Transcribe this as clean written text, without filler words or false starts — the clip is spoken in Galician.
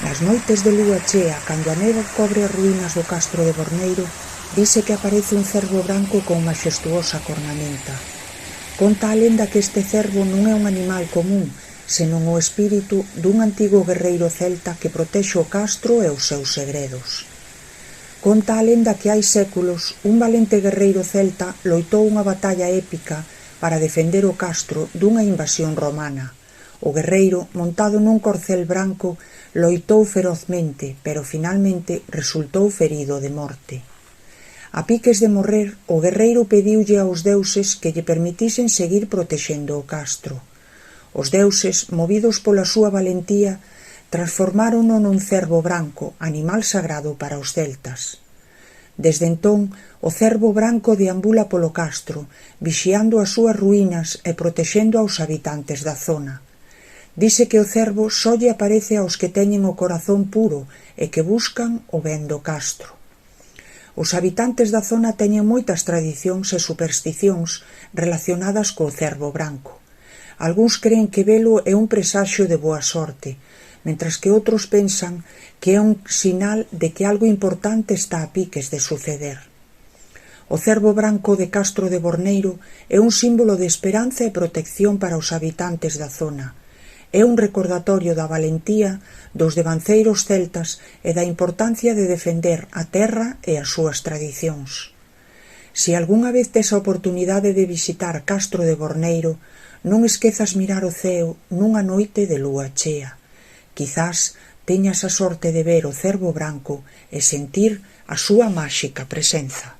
Nas noites de lúa chea, cando a neva cobre as ruínas do castro de Borneiro, dise que aparece un cervo branco con maxestuosa cornamenta. Conta a lenda que este cervo non é un animal común, senón o espírito dun antigo guerreiro celta que protexe o castro e os seus segredos. Conta a lenda que hai séculos un valente guerreiro celta loitou unha batalla épica para defender o castro dunha invasión romana. O guerreiro, montado nun corcel branco, loitou ferozmente, pero finalmente resultou ferido de morte. A piques de morrer, o guerreiro pediulle aos deuses que lle permitisen seguir protexendo o castro. Os deuses, movidos pola súa valentía, transformárono nun cervo branco, animal sagrado para os celtas. Desde entón, o cervo branco deambula polo castro, vixiando as súas ruínas e protexendo aos habitantes da zona. Dise que o cervo só lle aparece aos que teñen o corazón puro e que buscan o ben do castro. Os habitantes da zona teñen moitas tradicións e supersticións relacionadas co cervo branco. Algúns creen que velo é un presaxio de boa sorte, mentras que outros pensan que é un sinal de que algo importante está a piques de suceder. O cervo branco de Castro de Borneiro é un símbolo de esperanza e protección para os habitantes da zona. É un recordatorio da valentía dos devanceiros celtas e da importancia de defender a terra e as súas tradicións. Se algunha vez tes a oportunidade de visitar Castro de Borneiro, non esquezas mirar o ceo nunha noite de lúa chea. Quizás teñas a sorte de ver o cervo branco e sentir a súa máxica presenza.